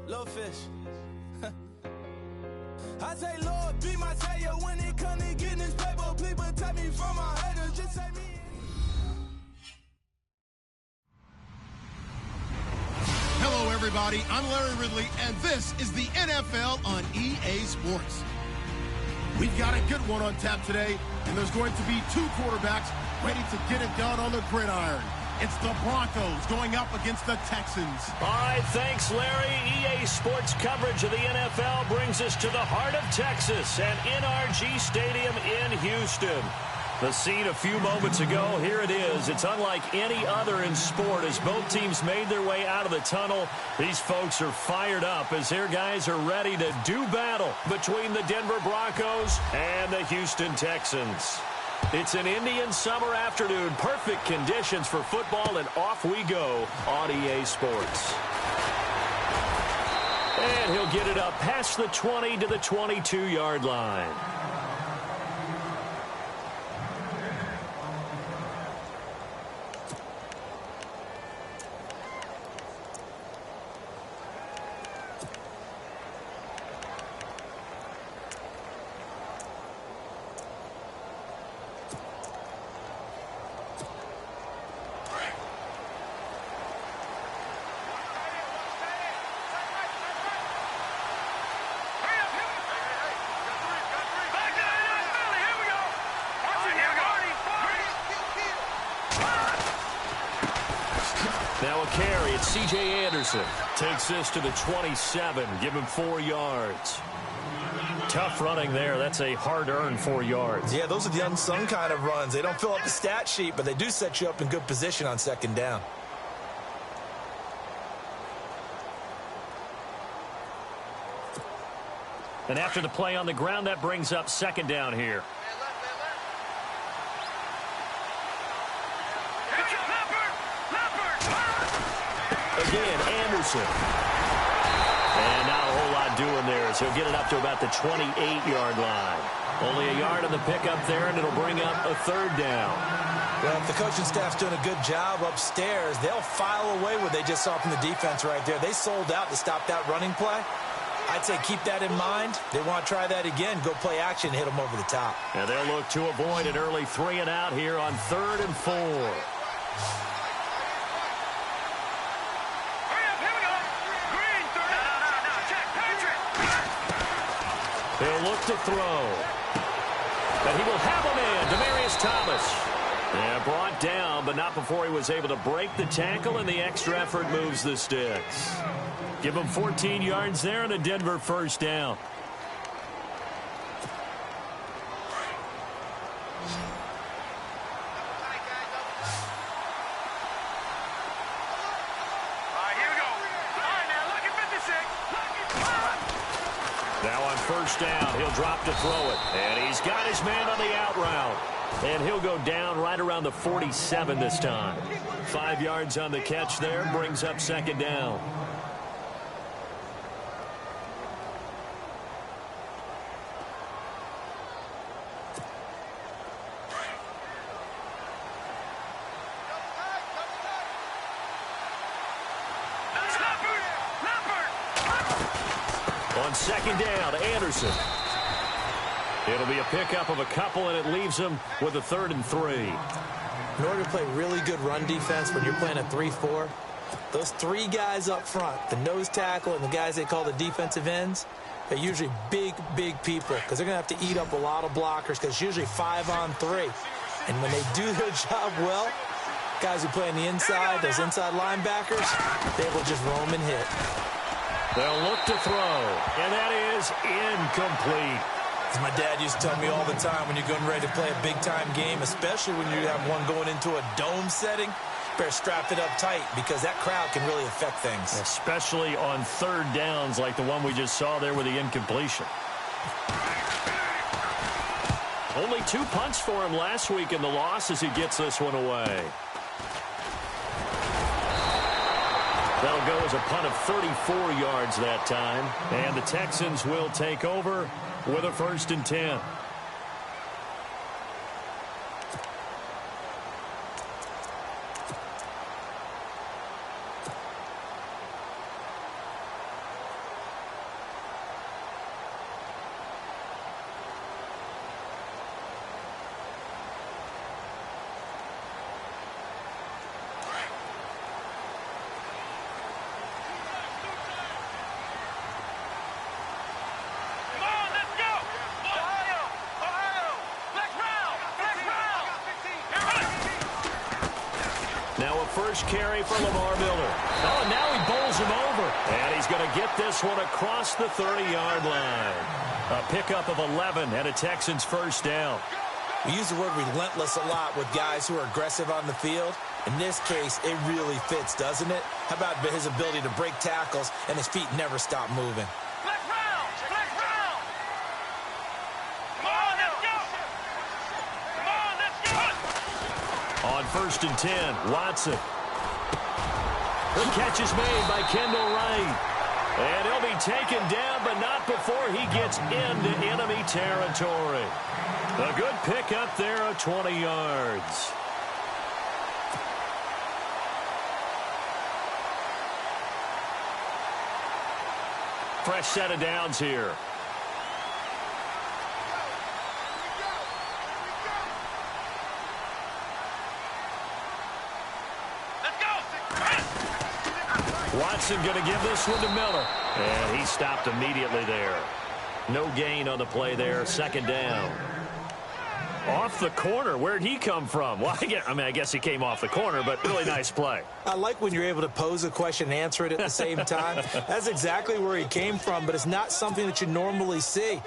Little fish. I say, Lord, be my savior when it comes to getting this paper. Please protect me from my haters. Just take me. Hello, everybody. I'm Larry Ridley, and this is the NFL on EA Sports. We've got a good one on tap today, and there's going to be two quarterbacks ready to get it done on the gridiron. It's the Broncos going up against the Texans. All right, thanks, Larry. EA Sports coverage of the NFL brings us to the heart of Texas and NRG Stadium in Houston. The scene a few moments ago, here it is. It's unlike any other in sport as both teams made their way out of the tunnel. These folks are fired up as their guys are ready to do battle between the Denver Broncos and the Houston Texans. It's an Indian summer afternoon. Perfect conditions for football, and off we go on EA Sports. And he'll get it up past the 20 to the 22-yard line. Now a carry. It's C.J. Anderson. Takes this to the 27. Give him 4 yards. Tough running there. That's a hard-earned 4 yards. Yeah, those are the unsung kind of runs. They don't fill up the stat sheet, but they do set you up in good position on second down. And after the play on the ground, that brings up second down here. Again, Anderson. And not a whole lot doing there as he'll get it up to about the 28-yard line. Only a yard on the pickup there, and it'll bring up a third down. Well, if the coaching staff's doing a good job upstairs, they'll file away what they just saw from the defense right there. They sold out to stop that running play. I'd say keep that in mind. They want to try that again. Go play action, hit them over the top. And they'll look to avoid an early 3 and out here on 3rd and 4. He'll look to throw. And he will have a man, Demaryius Thomas. Yeah, brought down, but not before he was able to break the tackle, and the extra effort moves the sticks. Give him 14 yards there and a Denver first down. Now on first down, he'll drop to throw it. And he's got his man on the out route. And he'll go down right around the 47 this time. 5 yards on the catch there, brings up second down. On second down, Anderson. It'll be a pickup of a couple, and it leaves him with a 3rd and 3. In order to play really good run defense when you're playing a 3-4, those 3 guys up front, the nose tackle and the guys they call the defensive ends, they're usually big, big people because they're going to have to eat up a lot of blockers because it's usually 5 on 3. And when they do their job well, guys who play on the inside, those inside linebackers, they will just roam and hit. They'll look to throw, and that is incomplete. As my dad used to tell me all the time, when you're getting ready to play a big-time game, especially when you have one going into a dome setting, better strap it up tight because that crowd can really affect things. Especially on 3rd downs like the one we just saw there with the incompletion. Only 2 punts for him last week in the loss as he gets this one away. That'll go as a punt of 34 yards that time. And the Texans will take over with a 1st and 10. Now a first carry for Lamar Miller. Oh, and now he bowls him over. And he's going to get this one across the 30-yard line. A pickup of 11 and a Texans first down. We use the word relentless a lot with guys who are aggressive on the field. In this case, it really fits, doesn't it? How about his ability to break tackles and his feet never stop moving? Black round! Black round! Come on, let's go! Come on, let's go! On 1st and 10, Watson. The catch is made by Kendall Wright. And he'll be taken down, but not before he gets into enemy territory. A good pickup there of 20 yards. Fresh set of downs here. Watson going to give this one to Miller. And he stopped immediately there. No gain on the play there. 2nd down. Off the corner. Where'd he come from? Well, I guess he came off the corner, but really nice play. I like when you're able to pose a question and answer it at the same time. That's exactly where he came from, but it's not something that you normally see.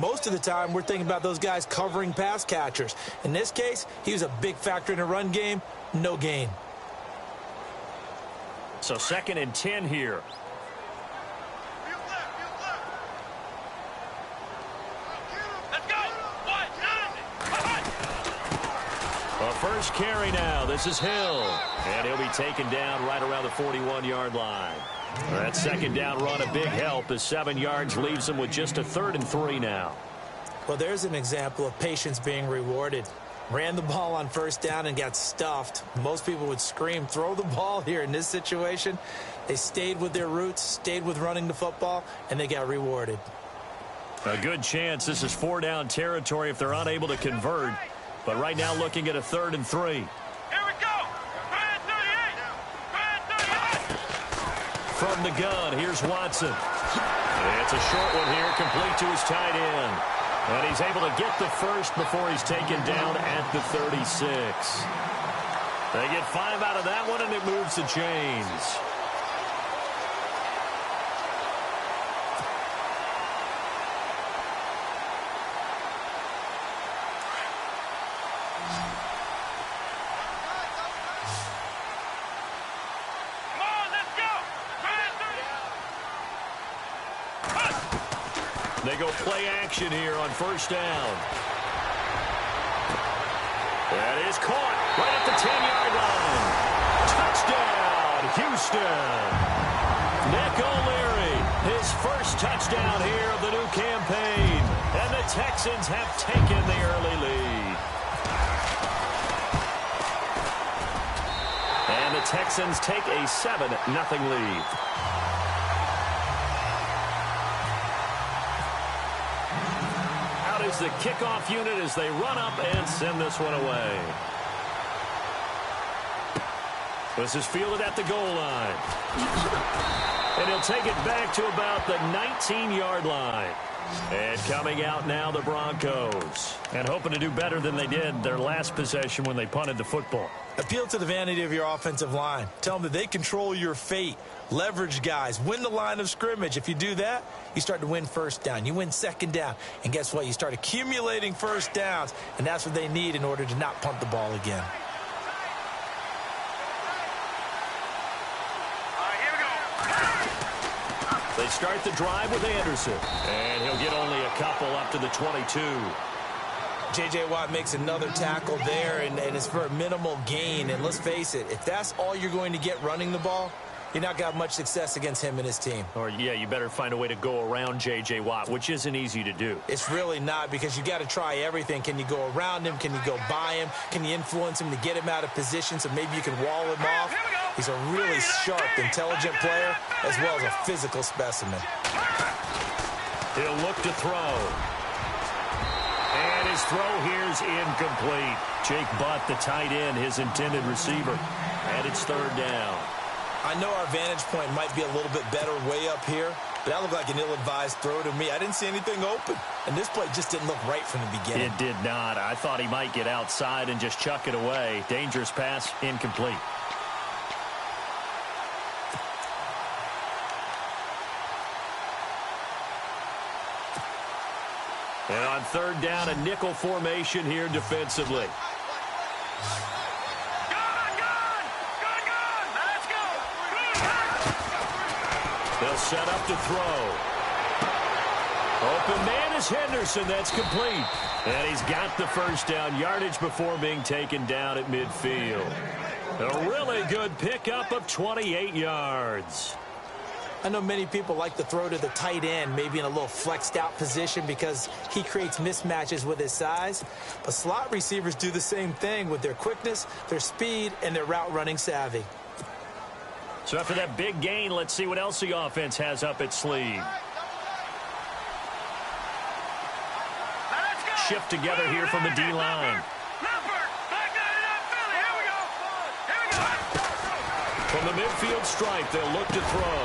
Most of the time, we're thinking about those guys covering pass catchers. In this case, he was a big factor in the run game. No gain. So 2nd and 10 here. A first carry now. This is Hill. And he'll be taken down right around the 41-yard line. That 2nd down run a big help as 7 yards leaves him with just a 3rd and 3 now. Well, there's an example of patience being rewarded. Ran the ball on 1st down and got stuffed. Most people would scream, throw the ball here. In this situation, they stayed with their roots, stayed with running the football, and they got rewarded. A good chance this is 4-down territory if they're unable to convert. But right now looking at a 3rd and 3. Here we go! Brand 38! Brand 38! From the gun, here's Watson. It's a short one here, complete to his tight end. And he's able to get the first before he's taken down at the 36. They get 5 out of that one, and it moves the chains. They go play action here on 1st down. That is caught right at the 10-yard line. Touchdown, Houston. Nick O'Leary, his first touchdown here of the new campaign. And the Texans have taken the early lead. And the Texans take a 7-0 lead. Is the kickoff unit as they run up and send this one away. This is fielded at the goal line. And he'll take it back to about the 19-yard line. And coming out now, the Broncos. And hoping to do better than they did their last possession when they punted the football. Appeal to the vanity of your offensive line. Tell them that they control your fate. Leverage guys. Win the line of scrimmage. If you do that, you start to win 1st down. You win 2nd down. And guess what? You start accumulating 1st downs. And that's what they need in order to not punt the ball again. They start the drive with Anderson. And he'll get only a couple up to the 22. J.J. Watt makes another tackle there, and it's for a minimal gain. And let's face it, if that's all you're going to get running the ball, you're not going to have much success against him and his team. Or, yeah, you better find a way to go around J.J. Watt, which isn't easy to do. It's really not, because you got to try everything. Can you go around him? Can you go by him? Can you influence him to get him out of position so maybe you can wall him off? He's a really sharp, intelligent player, as well as a physical specimen. He'll look to throw. And his throw here's incomplete. Jake Butt, the tight end, his intended receiver. And it's 3rd down. I know our vantage point might be a little bit better way up here, But that looked like an ill-advised throw to me. I didn't see anything open. And this play just didn't look right from the beginning. It did not. I thought he might get outside and just chuck it away. Dangerous pass, incomplete. And on third down, a nickel formation here defensively. They'll set up to throw. Open man is Henderson. That's complete. And he's got the first down yardage before being taken down at midfield. A really good pickup of 28 yards. I know many people like to throw to the tight end, maybe in a little flexed out position because he creates mismatches with his size. But slot receivers do the same thing with their quickness, their speed, and their route running savvy. So after that big gain, let's see what else the offense has up its sleeve. Shift together here from the D-line. From the midfield stripe, they'll look to throw.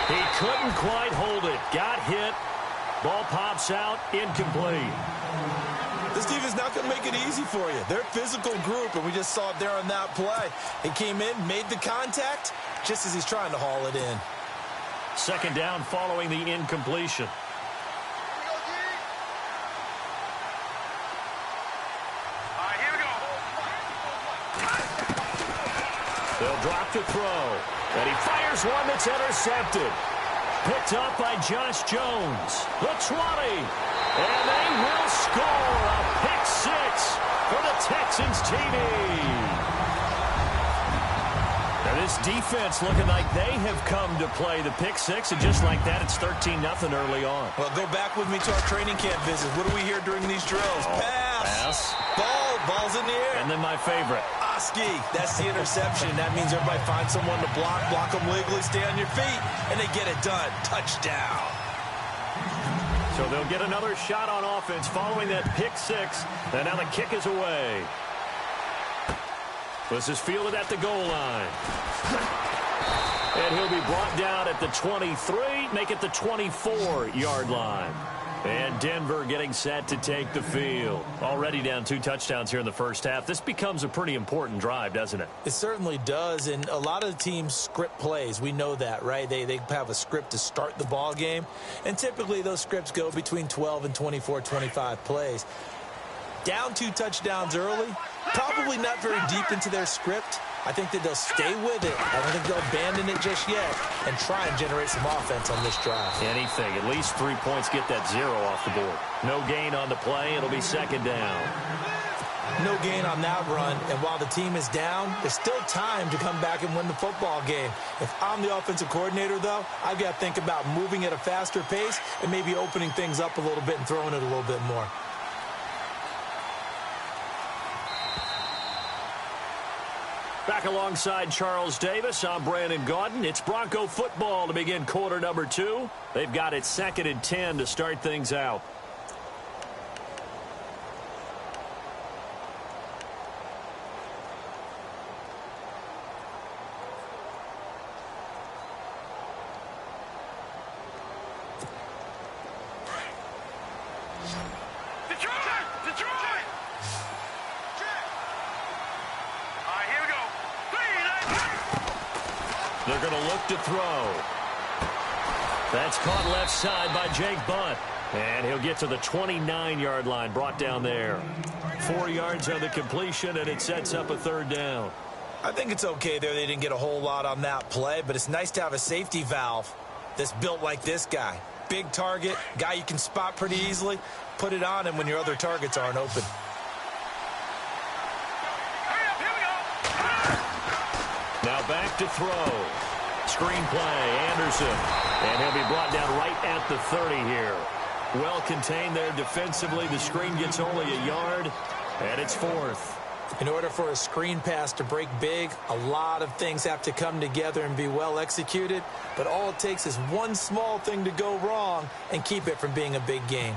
He couldn't quite hold it. Got hit. Ball pops out. Incomplete. This defense is not going to make it easy for you. They're a physical group, and we just saw it there on that play. He came in, made the contact, just as he's trying to haul it in. Second down following the incompletion. They'll drop to throw. And he fires one that's intercepted. Picked up by Josh Jones. The 20. And they will score a pick six for the Texans TV. Now this defense looking like they have come to play the pick six. And just like that, it's 13-0 early on. Well, go back with me to our training camp visits. What do we hear during these drills? Pass. Ball's in the air. And then my favorite. Oski, that's the interception. That means everybody finds someone to block them legally, stay on your feet, and they get it done. Touchdown. So they'll get another shot on offense following that pick six. And now the kick is away. This is fielded at the goal line. And he'll be brought down at the 23, make it the 24-yard line. And Denver getting set to take the field. Already down 2 touchdowns here in the first half. This becomes a pretty important drive, doesn't it? It certainly does, and a lot of the teams script plays. We know that, right? They have a script to start the ball game, and typically those scripts go between 12 and 24, 25 plays. Down 2 touchdowns early, probably not very deep into their script. I think that they'll stay with it. I don't think they'll abandon it just yet and try and generate some offense on this drive. Anything. At least 3 points, get that 0 off the board. No gain on the play. It'll be second down. No gain on that run, and while the team is down, there's still time to come back and win the football game. If I'm the offensive coordinator, though, I've got to think about moving at a faster pace and maybe opening things up a little bit and throwing it a little bit more. Back alongside Charles Davis, I'm Brandon Gaudin. It's Bronco football to begin quarter number 2. They've got it 2nd and 10 to start things out. They're going to look to throw. That's caught left side by Jake Bunt. And he'll get to the 29-yard line, brought down there. 4 yards on the completion, and it sets up a third down. I think it's okay there. They didn't get a whole lot on that play, but it's nice to have a safety valve that's built like this guy. Big target, guy you can spot pretty easily. Put it on him when your other targets aren't open. Now back to throw. Screen play, Anderson. And he'll be brought down right at the 30 here. Well contained there defensively. The screen gets only a yard, and it's 4th. In order for a screen pass to break big, a lot of things have to come together and be well executed. But all it takes is one small thing to go wrong and keep it from being a big game.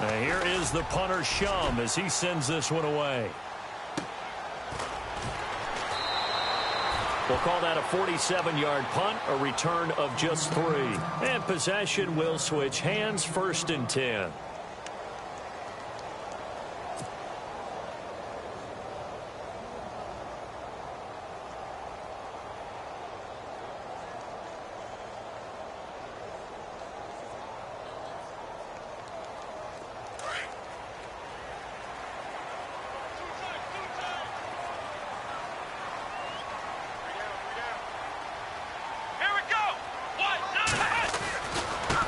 Now here is the punter, Shum, as he sends this one away. We'll call that a 47-yard punt, a return of just 3. And possession will switch hands, 1st and 10.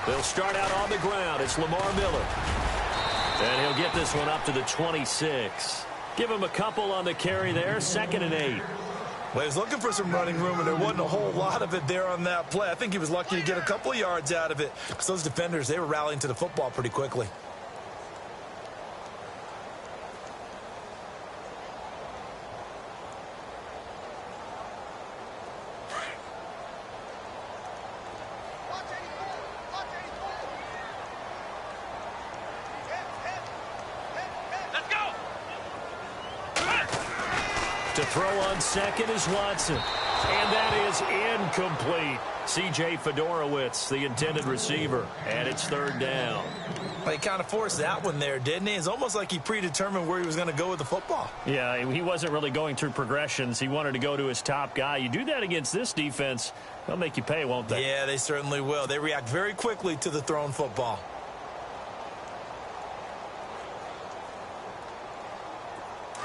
They'll start out on the ground. It's Lamar Miller. And he'll get this one up to the 26. Give him a couple on the carry there. 2nd and 8. Well, he was looking for some running room, and there wasn't a whole lot of it there on that play. I think he was lucky to get a couple of yards out of it, because those defenders, they were rallying to the football pretty quickly. To throw on second is Watson. And that is incomplete. C.J. Fedorowicz, the intended receiver. And it's 3rd down. Well, he kind of forced that one there, didn't he? It's almost like he predetermined where he was going to go with the football. Yeah, he wasn't really going through progressions. He wanted to go to his top guy. You do that against this defense, they'll make you pay, won't they? Yeah, they certainly will. They react very quickly to the thrown football.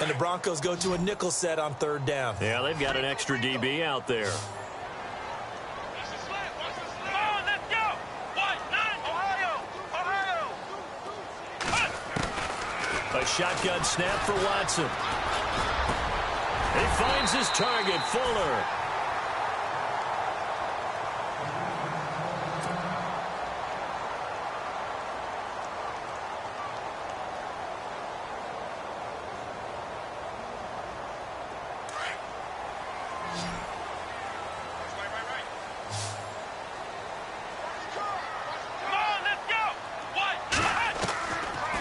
And the Broncos go to a nickel set on 3rd down. Yeah, they've got an extra DB out there. A shotgun snap for Watson. He finds his target, Fuller.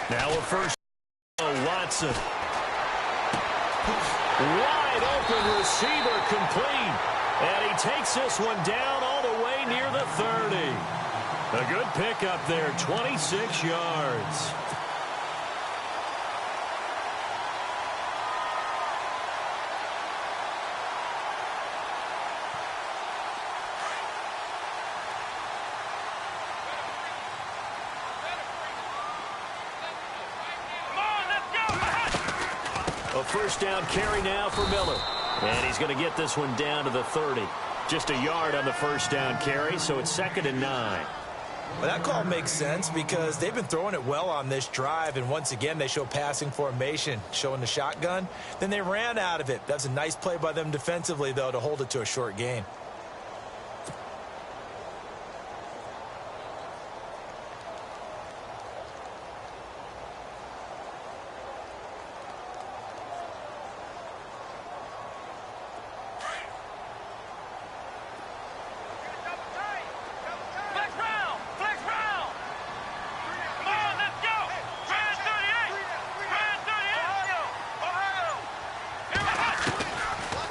Now a first. Watson. Wide open receiver complete. And he takes this one down all the way near the 30. A good pickup there, 26 yards. A first down carry now for Miller. And he's going to get this one down to the 30. Just a yard on the first down carry, so it's 2nd and 9. Well, that call makes sense because they've been throwing it well on this drive, and once again they show passing formation, showing the shotgun. Then they ran out of it. That's a nice play by them defensively, though, to hold it to a short gain.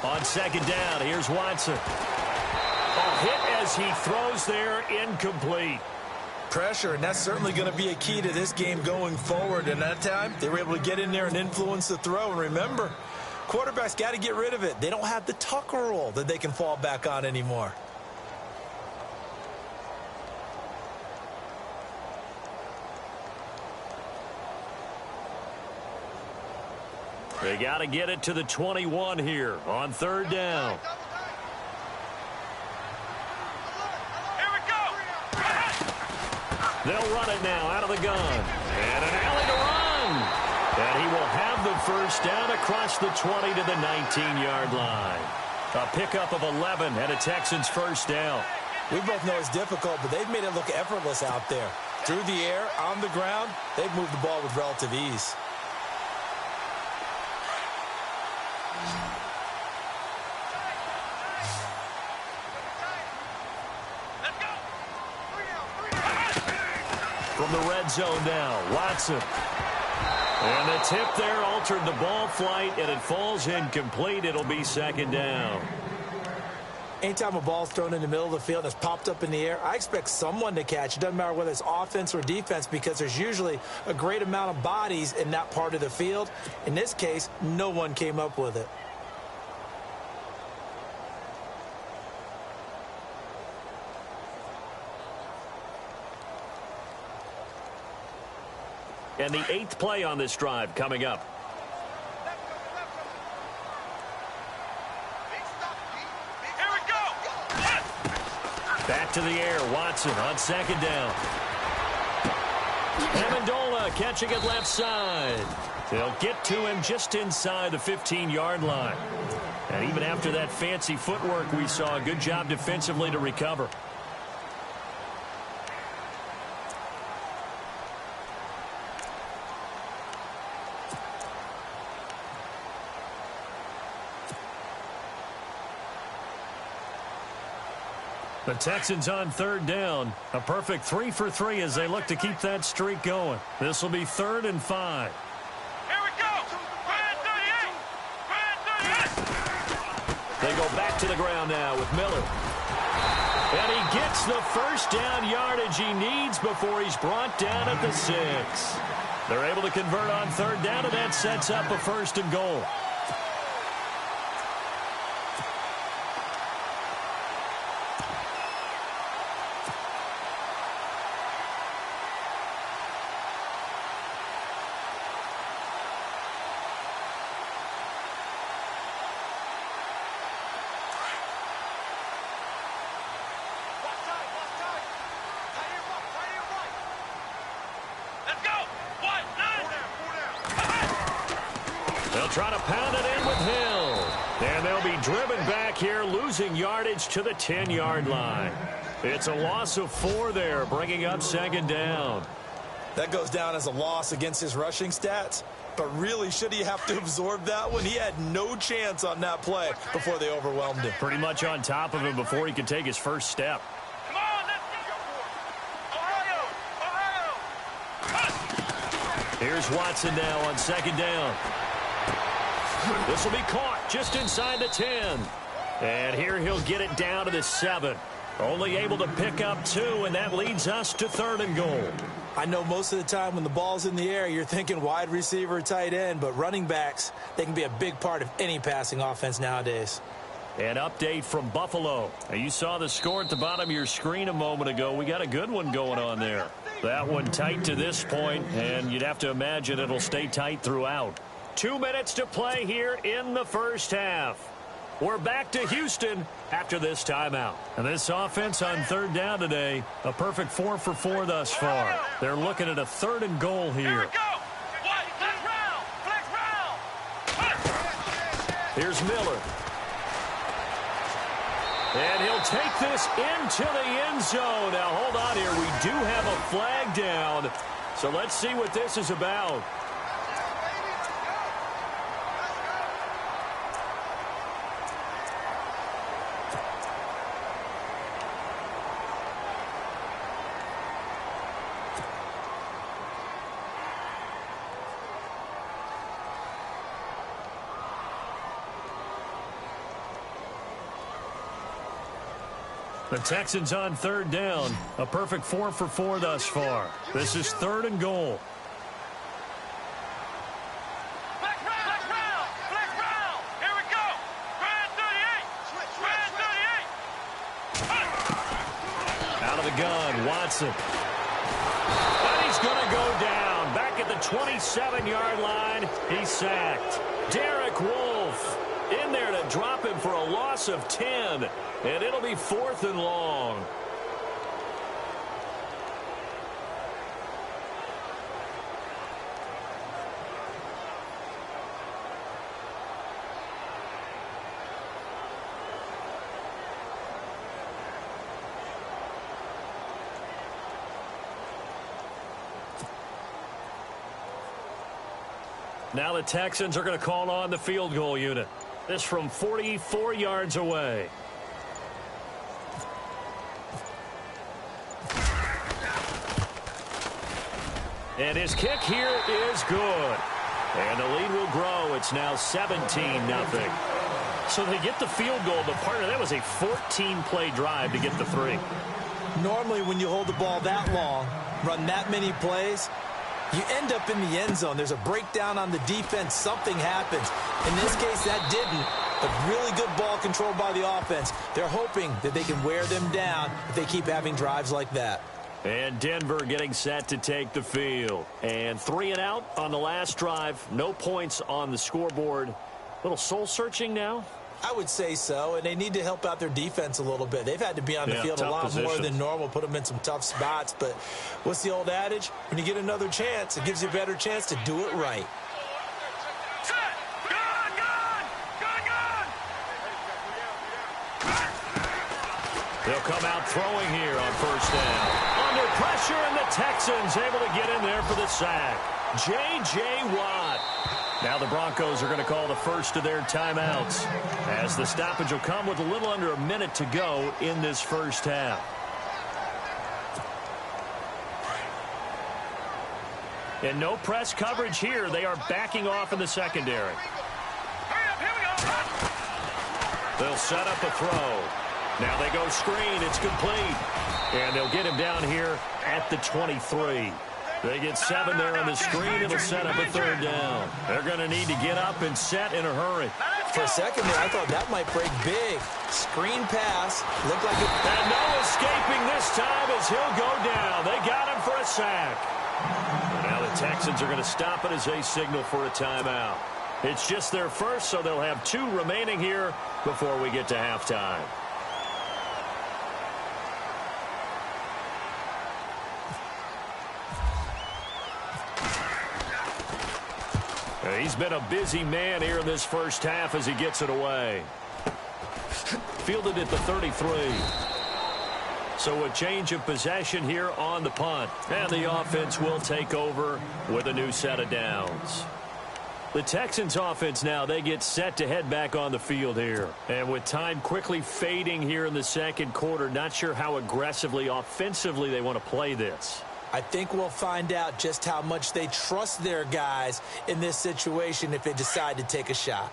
On 2nd down, here's Watson. A hit as he throws there, incomplete. Pressure, and that's certainly going to be a key to this game going forward. And that time, they were able to get in there and influence the throw. And remember, quarterbacks got to get rid of it. They don't have the Tucker rule that they can fall back on anymore. They got to get it to the 21 here on 3rd down. Here we go. They'll run it now out of the gun. And an alley to run. And he will have the first down across the 20 to the 19-yard line. A pickup of 11 and a Texans first down. We both know it's difficult, but they've made it look effortless out there. Through the air, on the ground, they've moved the ball with relative ease. From the red zone now, Watson. And the tip there altered the ball flight, and it falls incomplete. It'll be 2nd down. Anytime a ball's thrown in the middle of the field and it's popped up in the air, I expect someone to catch. It doesn't matter whether it's offense or defense because there's usually a great amount of bodies in that part of the field. In this case, no one came up with it. And the 8th play on this drive coming up. Back to the air, Watson on 2nd down. Amendola catching it left side. They'll get to him just inside the 15-yard line. And even after that fancy footwork we saw, a good job defensively to recover. The Texans on 3rd down. A perfect 3 for 3 as they look to keep that streak going. This will be 3rd and 5. Here we go. They go back to the ground now with Miller. And he gets the first down yardage he needs before he's brought down at the 6. They're able to convert on 3rd down, and that sets up a 1st and goal. Trying to pound it in with Hill. And they'll be driven back here, losing yardage to the 10-yard line. It's a loss of 4 there, bringing up 2nd down. That goes down as a loss against his rushing stats. But really, should he have to absorb that one? He had no chance on that play before they overwhelmed him. Pretty much on top of him before he could take his first step. Come on, let's go. Ohio. Here's Watson now on 2nd down. This will be caught just inside the 10. And here he'll get it down to the 7. Only able to pick up 2, and that leads us to 3rd and goal. I know most of the time when the ball's in the air, you're thinking wide receiver, tight end, but running backs, they can be a big part of any passing offense nowadays. An update from Buffalo. Now, you saw the score at the bottom of your screen a moment ago. We got a good one going on there. That one tight to this point, and you'd have to imagine it'll stay tight throughout. 2 minutes to play here in the first half. We're back to Houston after this timeout. And this offense on 3rd down today, a perfect 4 for 4 thus far. They're looking at a 3rd and goal here. Here's Miller. And he'll take this into the end zone. Now, hold on here. We do have a flag down. So let's see what this is about. The Texans on 3rd down. A perfect 4 for 4 thus far. This is 3rd and goal. Here we go. Brand 38. Out of the gun, Watson. And he's going to go down. Back at the 27-yard line. He's sacked. Derek Wolfe in there to drop him for a loss of 10. And it'll be 4th and long. Now the Texans are going to call on the field goal unit. This from 44 yards away. And his kick here is good. And the lead will grow. It's now 17-0. So they get the field goal, but partner, that was a 14-play drive to get the 3. Normally, when you hold the ball that long, run that many plays, you end up in the end zone. There's a breakdown on the defense. Something happens. In this case, that didn't. But really good ball control by the offense. They're hoping that they can wear them down if they keep having drives like that. And Denver getting set to take the field. And 3 and out on the last drive. No points on the scoreboard. A little soul-searching now? I would say so, and they need to help out their defense a little bit. They've had to be on the field a lot more than normal, put them in some tough spots. But what's the old adage? When you get another chance, it gives you a better chance to do it right. They'll come out throwing here on first down. Under pressure, and the Texans able to get in there for the sack. J.J. Watt. Now the Broncos are going to call the first of their timeouts, as the stoppage will come with a little under a minute to go in this first half. And no press coverage here. They are backing off in the secondary. They'll set up a throw. Now they go screen. It's complete. And they'll get him down here at the 23. They get 7 there on the screen. It'll set up a third down. They're going to need to get up and set in a hurry. For a second there, I thought that might break big. Screen pass. Looked like it. And no escaping this time as he'll go down. They got him for a sack. Now the Texans are going to stop it as they signal for a timeout. It's just their first, so they'll have 2 remaining here before we get to halftime. He's been a busy man here in this first half as he gets it away. Fielded at the 33. So a change of possession here on the punt. And the offense will take over with a new set of downs. The Texans offense now, they get set to head back on the field here. And with time quickly fading here in the second quarter, not sure how aggressively, offensively they want to play this. I think we'll find out just how much they trust their guys in this situation if they decide to take a shot.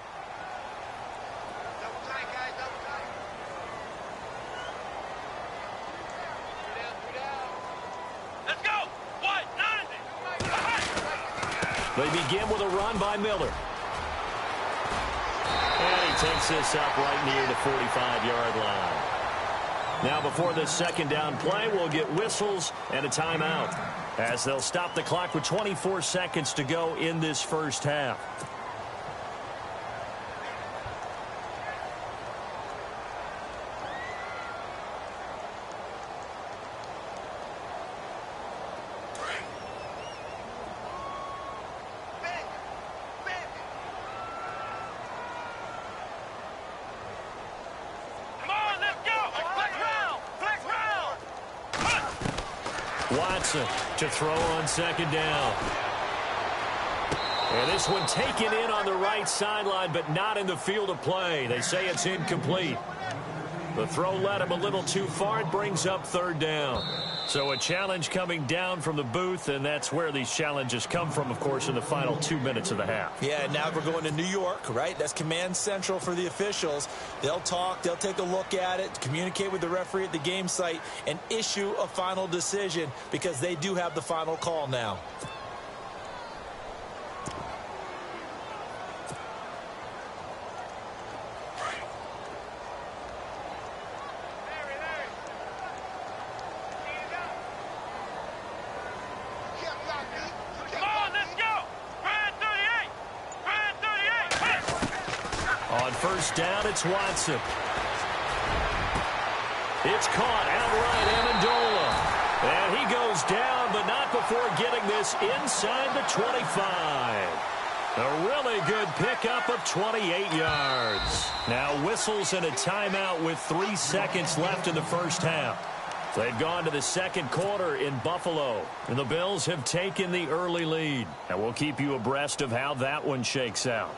Let's go. What? They begin with a run by Miller. And he takes this up right near the 45-yard line. Now before this second down play, we'll get whistles and a timeout, as they'll stop the clock with 24 seconds to go in this first half. Watson to throw on second down. And this one taken in on the right sideline, but not in the field of play. They say it's incomplete. The throw led him a little too far. It brings up third down. So a challenge coming down from the booth, and that's where these challenges come from, of course, in the final 2 minutes of the half. Yeah, now we're going to New York, right? That's command central for the officials. They'll talk, they'll take a look at it, communicate with the referee at the game site, and issue a final decision because they do have the final call now. First down, it's Watson. It's caught outright, Amendola. And he goes down, but not before getting this inside the 25. A really good pickup of 28 yards. Now whistles and a timeout with 3 seconds left in the first half. They've gone to the second quarter in Buffalo, and the Bills have taken the early lead. And we'll keep you abreast of how that one shakes out.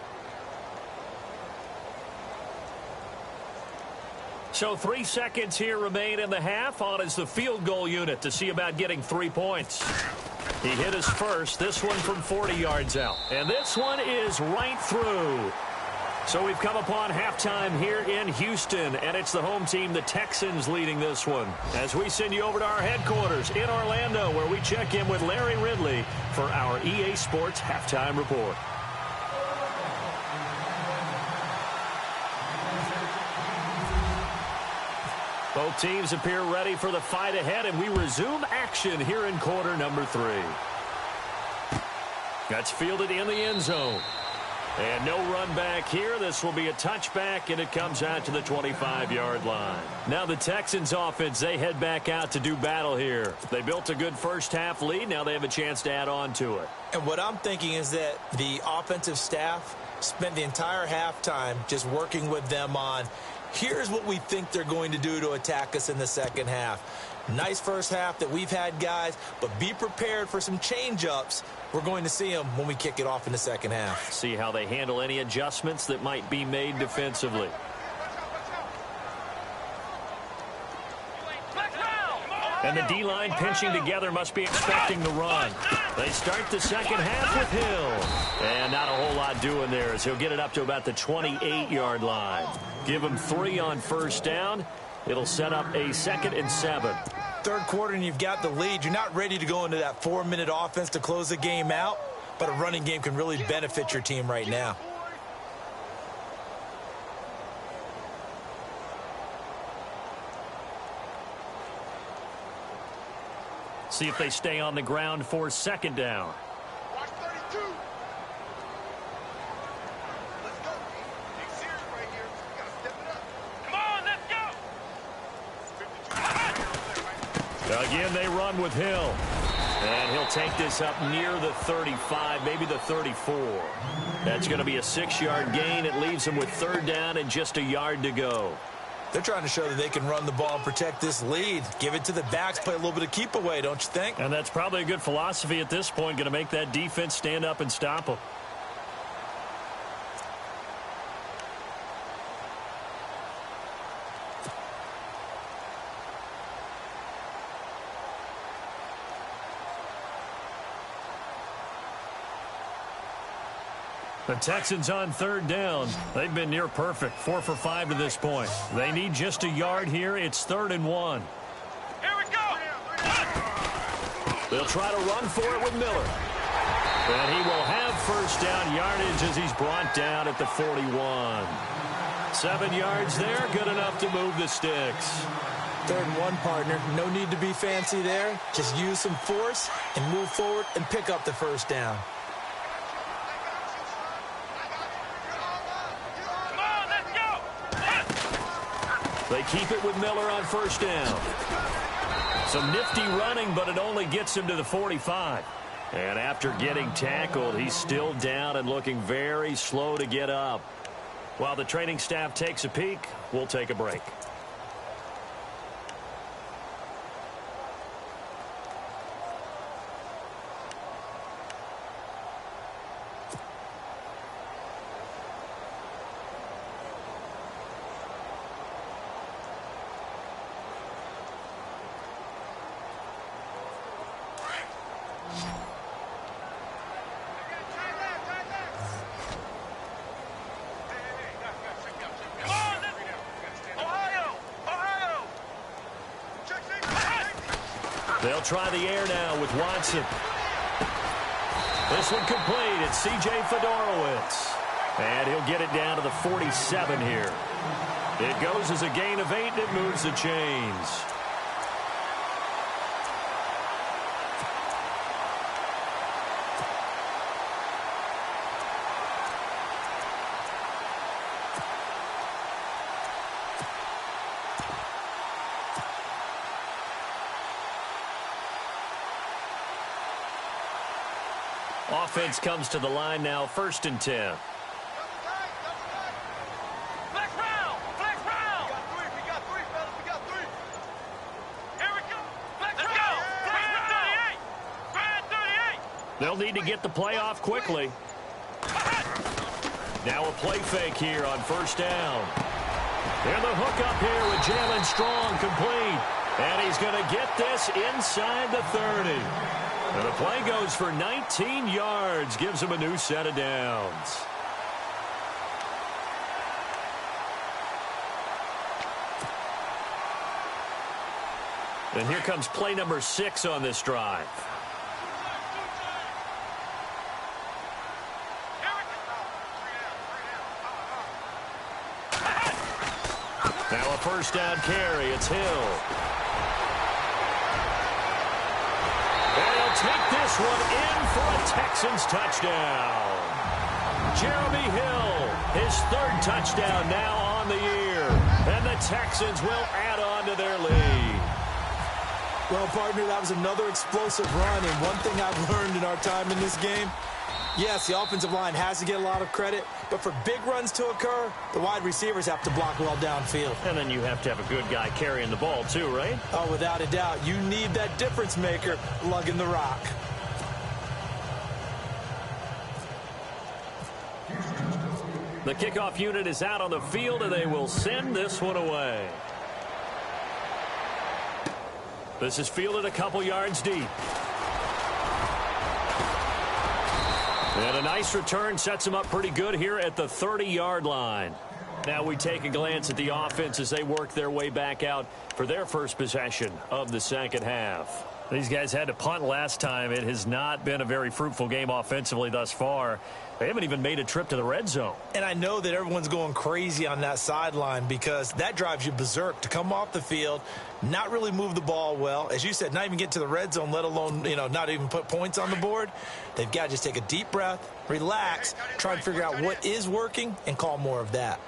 So 3 seconds here remain in the half. On is the field goal unit to see about getting 3 points. He hit his first, this one from 40 yards out. And this one is right through. So we've come upon halftime here in Houston, and it's the home team, the Texans, leading this one. As we send you over to our headquarters in Orlando, where we check in with Larry Ridley for our EA Sports Halftime Report. Both teams appear ready for the fight ahead, and we resume action here in quarter number 3. That's fielded in the end zone. And no run back here. This will be a touchback, and it comes out to the 25-yard line. Now the Texans offense, they head back out to do battle here. They built a good first-half lead. Now they have a chance to add on to it. And what I'm thinking is that the offensive staff spent the entire halftime just working with them on, here's what we think they're going to do to attack us in the second half. Nice first half that we've had, guys, but be prepared for some change-ups. We're going to see them when we kick it off in the second half. See how they handle any adjustments that might be made defensively. And the D-line pinching together must be expecting the run. They start the second half with Hill. And not a whole lot doing there as he'll get it up to about the 28-yard line. Give him 3 on first down. It'll set up a 2nd and 7. Third quarter and you've got the lead. You're not ready to go into that 4-minute offense to close the game out, but a running game can really benefit your team right now. See if they stay on the ground for 2nd down. Watch 32. Let's go. Big series right here. We got to step it up. Come on, let's go. Again, they run with Hill. And he'll take this up near the 35, maybe the 34. That's going to be a 6-yard gain. It leaves them with 3rd down and just a yard to go. They're trying to show that they can run the ball and protect this lead. Give it to the backs, play a little bit of keep away, don't you think? And that's probably a good philosophy at this point, going to make that defense stand up and stop them. The Texans on 3rd down. They've been near perfect. 4 for 5 to this point. They need just a yard here. It's 3rd and 1. Here we go. They'll try to run for it with Miller. And he will have first down yardage as he's brought down at the 41. 7 yards there. Good enough to move the sticks. 3rd and 1, partner. No need to be fancy there. Just use some force and move forward and pick up the first down. They keep it with Miller on first down. Some nifty running, but it only gets him to the 45. And after getting tackled, he's still down and looking very slow to get up. While the training staff takes a peek, we'll take a break. They'll try the air now with Watson. This one complete. It's C.J. Fedorowicz. And he'll get it down to the 47 here. It goes as a gain of 8, and it moves the chains. Offense comes to the line now, 1st and 10. Flex round. Flex round. We got 3, fellas. We got 3. Here we go. Flex round. Flex 38. 38. They'll need to get the play off quickly. Now a play fake here on first down. And the hook up here with Jalen Strong complete. And he's going to get this inside the 30. And the play goes for 19 yards, gives him a new set of downs. And here comes play number 6 on this drive. Now a first down carry. It's Hill. And he'll take this one in for a Texans touchdown. Jeremy Hill, his 3rd touchdown now on the year. And the Texans will add on to their lead. Well, partner, that was another explosive run. And one thing I've learned in our time in this game, yes, the offensive line has to get a lot of credit, but for big runs to occur, the wide receivers have to block well downfield. And then you have to have a good guy carrying the ball too, right? Oh, without a doubt. You need that difference maker lugging the rock. The kickoff unit is out on the field, and they will send this one away. This is fielded a couple yards deep. And a nice return sets them up pretty good here at the 30-yard line. Now we take a glance at the offense as they work their way back out for their first possession of the second half. These guys had to punt last time. It has not been a very fruitful game offensively thus far. They haven't even made a trip to the red zone. And I know that everyone's going crazy on that sideline because that drives you berserk to come off the field, not really move the ball well. As you said, not even get to the red zone, let alone, not even put points on the board. They've got to just take a deep breath, relax, try and figure out what is working, and call more of that.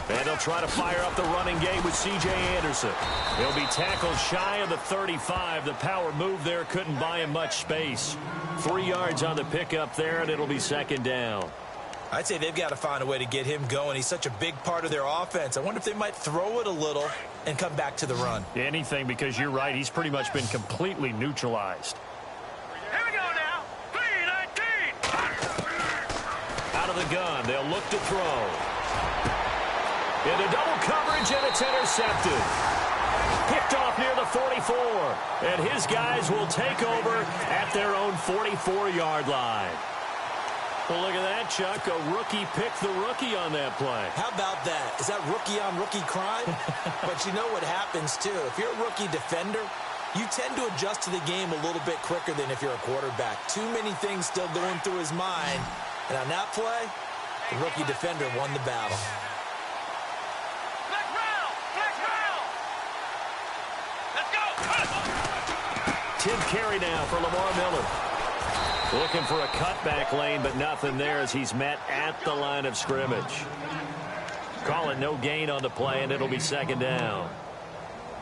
And they'll try to fire up the running game with C.J. Anderson. He'll be tackled shy of the 35. The power move there couldn't buy him much space. 3 yards on the pickup there, and it'll be second down. I'd say they've got to find a way to get him going. He's such a big part of their offense. I wonder if they might throw it a little and come back to the run. Anything, because you're right. He's pretty much been completely neutralized. Here we go now. 3-19. Out of the gun, they'll look to throw. Into double coverage, and it's intercepted. Picked off near the 44. And his guys will take over at their own 44-yard line. Well, look at that, Chuck. A rookie picked the rookie on that play. How about that? Is that rookie-on-rookie crime? But you know what happens, too. If you're a rookie defender, you tend to adjust to the game a little bit quicker than if you're a quarterback. Too many things still going through his mind. And on that play, the rookie defender won the battle. Tip carry now for Lamar Miller. Looking for a cutback lane, but nothing there as he's met at the line of scrimmage. Call it no gain on the play, and it'll be second down.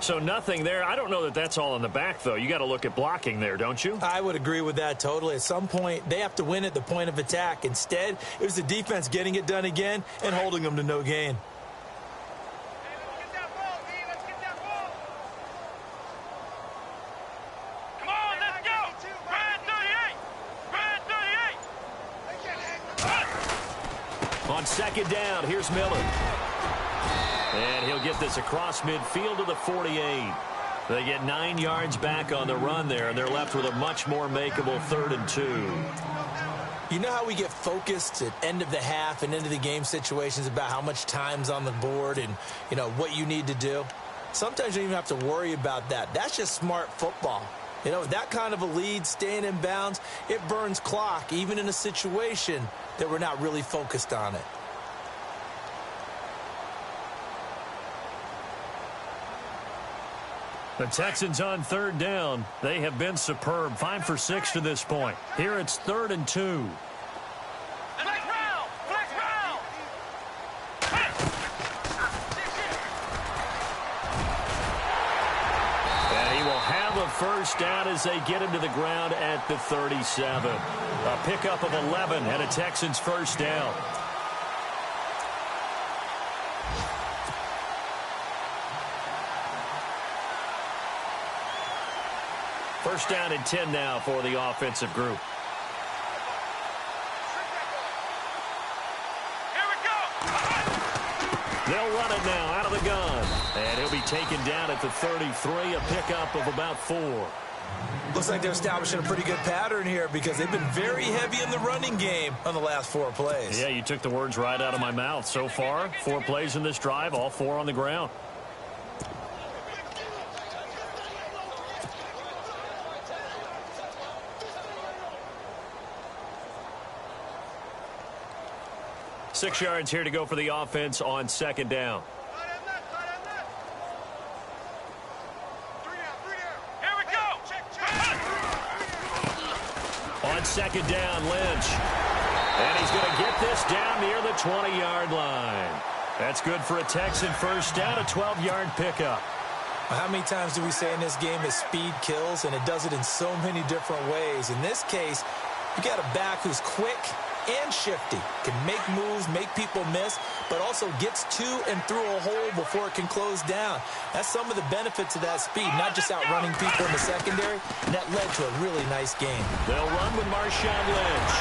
So nothing there. I don't know that that's all in the back, though. You got to look at blocking there, don't you? I would agree with that totally. At some point, they have to win at the point of attack. Instead, it was the defense getting it done again and holding them to no gain. On second down, here's Miller. And he'll get this across midfield to the 48. They get 9 yards back on the run there, and they're left with a much more makeable 3rd and 2. You know how we get focused at end of the half and into the game situations about how much time's on the board and, what you need to do? Sometimes you don't even have to worry about that. That's just smart football. With that kind of a lead, staying in bounds, it burns clock, even in a situation that we're not really focused on it. The Texans on 3rd down. They have been superb. 5 for 6 to this point. Here it's 3rd and 2. First down as they get him to the ground at the 37. A pickup of 11 and a Texans first down. First down and 10 now for the offensive group. Here we go. They'll run it now out of the gun. And he'll be taken down at the 33, a pickup of about 4. Looks like they're establishing a pretty good pattern here because they've been very heavy in the running game on the last 4 plays. Yeah, you took the words right out of my mouth. So far, 4 plays in this drive, all 4 on the ground. 6 yards here to go for the offense on second down. Here we go. On second down, Lynch. And he's going to get this down near the 20-yard line. That's good for a Texan first down, a 12-yard pickup. How many times do we say in this game that speed kills, and it does it in so many different ways? In this case, you got a back who's quick and shifty, can make moves, make people miss, but also gets to and through a hole before it can close down. That's some of the benefits of that speed, not just outrunning people in the secondary, and that led to a really nice game. They'll run with Marshawn Lynch.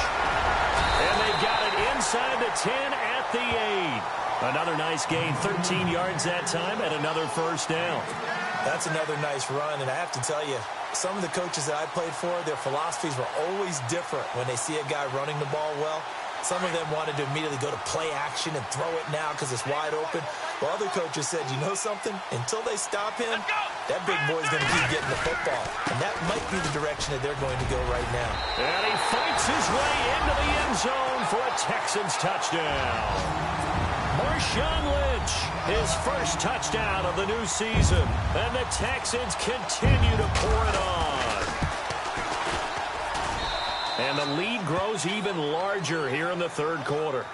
And they got it inside the 10 at the 8. Another nice gain, 13 yards that time, and another first down. That's another nice run, and I have to tell you, some of the coaches that I played for, their philosophies were always different when they see a guy running the ball well. Some of them wanted to immediately go to play action and throw it now because it's wide open. While other coaches said, you know something? Until they stop him, that big boy's going to keep getting the football. And that might be the direction that they're going to go right now. And he fights his way into the end zone for a Texans touchdown. Marshawn Lynch, his first touchdown of the new season. And the Texans continue to pour it on. And the lead grows even larger here in the third quarter.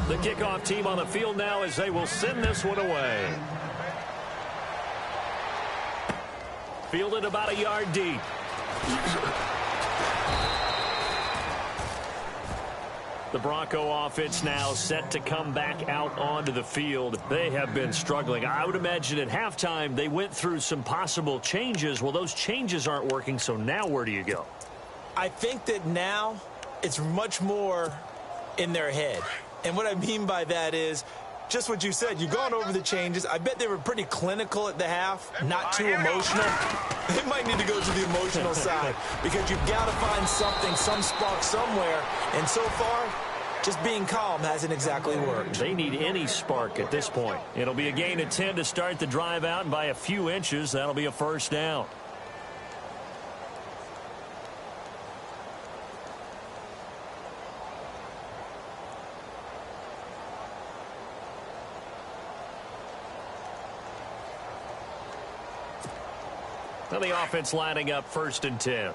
The kickoff team on the field now as they will send this one away. Fielded about a yard deep. The Bronco offense now set to come back out onto the field. They have been struggling. I would imagine at halftime they went through some possible changes. Well, those changes aren't working, so now where do you go? I think that now it's much more in their head. And what I mean by that is just what you said. You've gone over the changes. I bet they were pretty clinical at the half, not too emotional. They might need to go to the emotional side because you've got to find something, some spark somewhere. And so far, just being calm hasn't exactly worked. They need any spark at this point. It'll be a gain of 10 to start the drive out, and by a few inches, that'll be a first down. Now the offense lining up first and 10.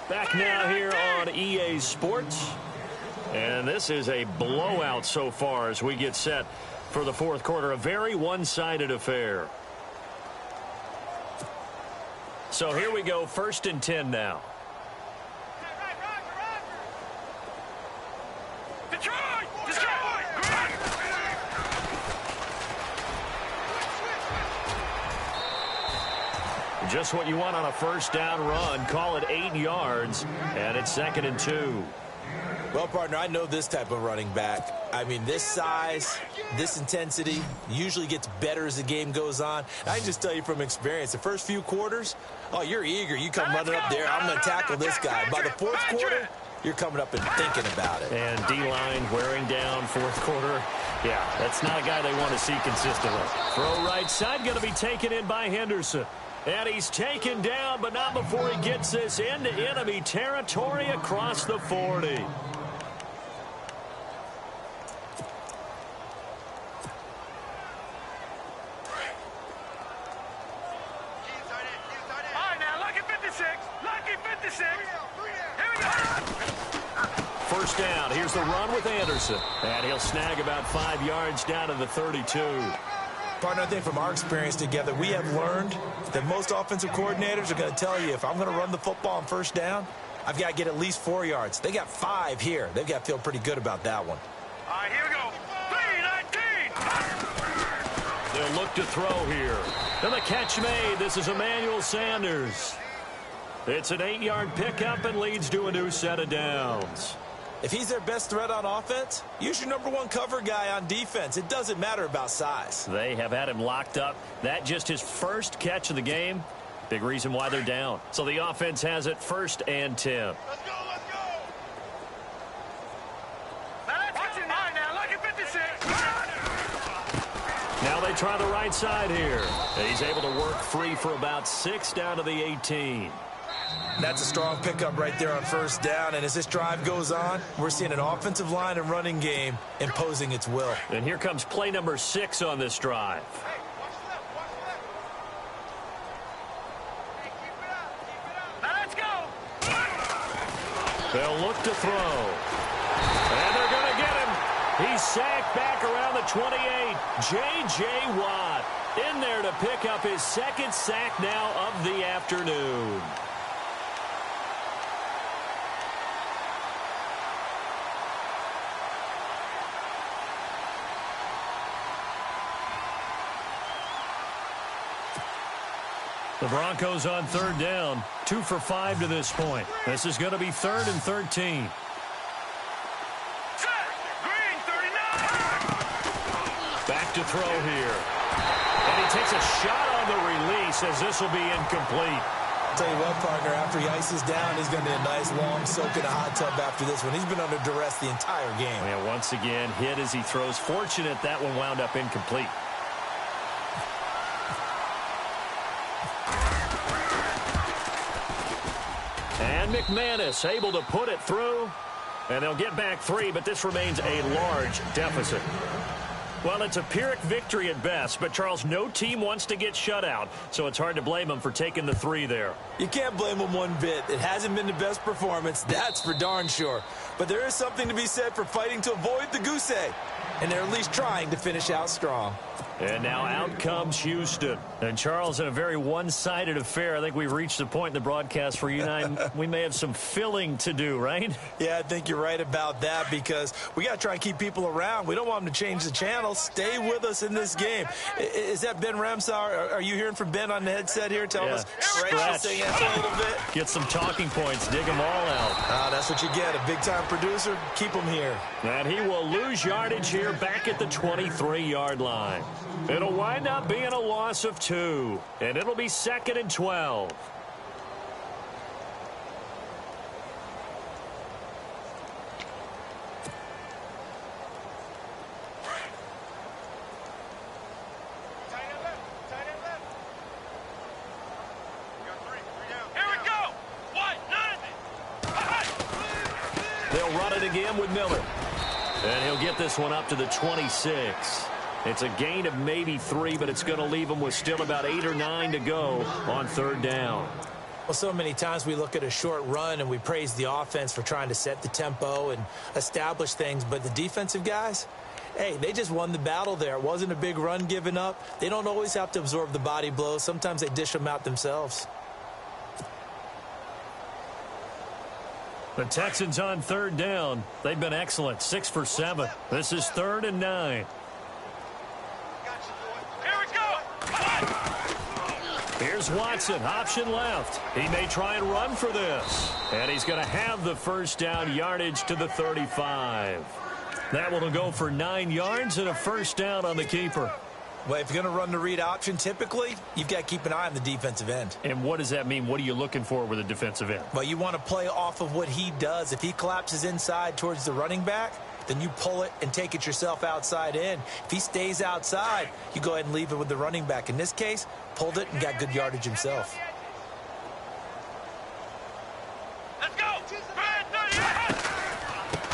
Back now here on EA Sports. And this is a blowout so far as we get set for the fourth quarter. A very one-sided affair. So here we go, first and 10 now. Just what you want on a first down run. Call it 8 yards, and it's 2nd and 2. Well, partner, I know this type of running back. I mean, this size, this intensity usually gets better as the game goes on. I can just tell you from experience, the first few quarters, oh, you're eager. You come running up there, I'm going to tackle this guy. By the fourth quarter, you're coming up and thinking about it. And D-line wearing down fourth quarter. Yeah, that's not a guy they want to see consistently. Throw right side, going to be taken in by Henderson. And he's taken down, but not before he gets this into enemy territory across the 40. First down. Here's the run with Anderson. And he'll snag about 5 yards down to the 32. Partner, I think from our experience together, we have learned that most offensive coordinators are going to tell you, if I'm going to run the football on first down, I've got to get at least 4 yards. They got 5 here. They've got to feel pretty good about that one. All right, here we go. 3-19. They'll look to throw here. And the catch made. This is Emmanuel Sanders. It's an 8-yard pickup and leads to a new set of downs. If he's their best threat on offense, use your #1 cover guy on defense. It doesn't matter about size. They have had him locked up. That just his first catch of the game. Big reason why they're down. So the offense has it 1st and 10. Let's go, let's go. Now, look at 56. they try the right side here. And he's able to work free for about 6 down to the 18. That's a strong pickup right there on first down. And as this drive goes on, we're seeing an offensive line and running game imposing its will. And here comes play number 6 on this drive. Now let's go. They'll look to throw. And they're going to get him. He's sacked back around the 28. J.J. Watt in there to pick up his second sack now of the afternoon. The Broncos on third down, 2 for 5 to this point. This is going to be 3rd and 13. Back to throw here. And he takes a shot on the release as this will be incomplete. I'll tell you what, partner, after he ices down, he's going to need a nice long soak in a hot tub after this one. He's been under duress the entire game. Yeah, once again, hit as he throws. Fortunate that one wound up incomplete. And McManus able to put it through. And they'll get back 3, but this remains a large deficit. Well, it's a Pyrrhic victory at best, but, Charles, no team wants to get shut out, so it's hard to blame them for taking the 3 there. You can't blame them one bit. It hasn't been the best performance, that's for darn sure. But there is something to be said for fighting to avoid the goose egg, and they're at least trying to finish out strong. And now out comes Houston. And, Charles, in a very one-sided affair, I think we've reached the point in the broadcast where you and I, we may have some filling to do, right? Yeah, I think you're right about that because we got to try and keep people around. We don't want them to change the channel. Stay with us in this game. Is that Ben Ramsar? Are you hearing from Ben on the headset here telling us stretch a little bit? Get some talking points. Dig them all out. That's what you get. A big-time producer. Keep them here. And he will lose yardage here back at the 23-yard line. It'll wind up being a loss of 2, and it'll be 2nd and 12. Here we go. What? They'll run it again with Miller. And he'll get this one up to the 26. It's a gain of maybe 3, but it's going to leave them with still about 8 or 9 to go on 3rd down. Well, so many times we look at a short run and we praise the offense for trying to set the tempo and establish things, but the defensive guys, hey, they just won the battle there. It wasn't a big run given up. They don't always have to absorb the body blows. Sometimes they dish them out themselves. The Texans on 3rd down. They've been excellent, 6 for 7. This is 3rd and 9. Here's Watson, option left. He may try and run for this. And he's going to have the first down yardage to the 35. That one will go for 9 yards and a first down on the keeper. Well, if you're going to run the read option, typically, you've got to keep an eye on the defensive end. And what does that mean? What are you looking for with a defensive end? Well, you want to play off of what he does. If he collapses inside towards the running back, then you pull it and take it yourself outside in. If he stays outside, you go ahead and leave it with the running back. In this case, pulled it and got good yardage himself. Let's go.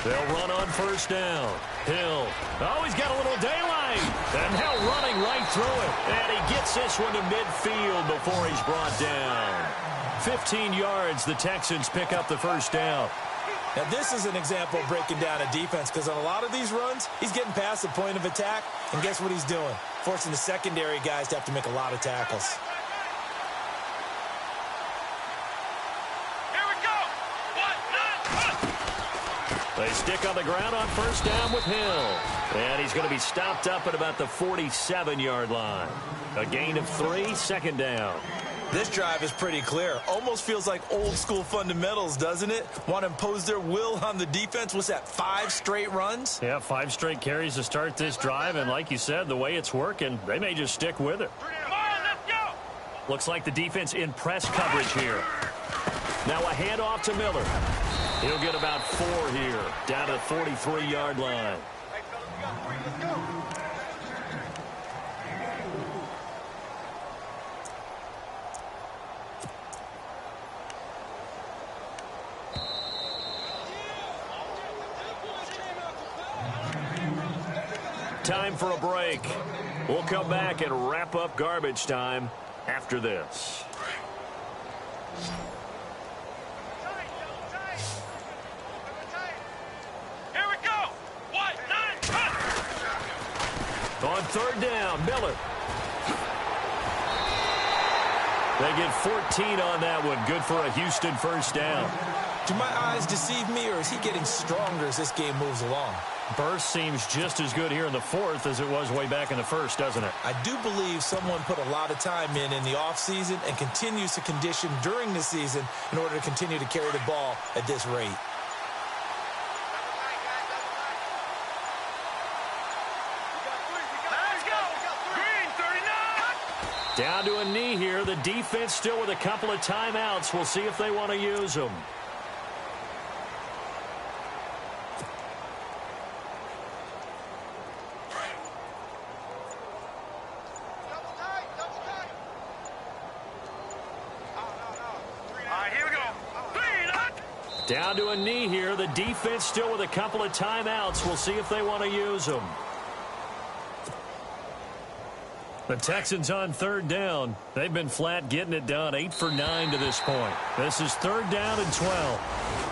They'll run on first down. Hill. Oh, he's got a little daylight. And now running right through it. And he gets this one to midfield before he's brought down. 15 yards, the Texans pick up the first down. Now, this is an example of breaking down a defense because on a lot of these runs, he's getting past the point of attack, and guess what he's doing? Forcing the secondary guys to have to make a lot of tackles. Here we go. They stick on the ground on first down with Hill. And he's going to be stopped up at about the 47-yard line. A gain of 3, 2nd down. This drive is pretty clear. Almost feels like old-school fundamentals, doesn't it? Want to impose their will on the defense. What's that, 5 straight runs? Yeah, 5 straight carries to start this drive. And like you said, the way it's working, they may just stick with it. Come on, let's go. Looks like the defense in press coverage here. Now a handoff to Miller. He'll get about 4 here, down to the 43-yard line. Hey, fellas, we got 3. Let's go. time for a break. We'll come back and wrap up garbage time after this. Here we go. What? 9. On third down, Miller. They get 14 on that one. Good for a Houston first down. Do my eyes deceive me, or is he getting stronger as this game moves along? Burst seems just as good here in the fourth as it was way back in the first, doesn't it? I do believe someone put a lot of time in the offseason and continues to condition during the season in order to continue to carry the ball at this rate. Let's go. Green 39. Down to a knee here. The defense still with a couple of timeouts. We'll see if they want to use them. Down to a knee here. The defense still with a couple of timeouts. We'll see if they want to use them. The Texans on third down. They've been flat getting it done. 8 for 9 to this point. This is third down and 12.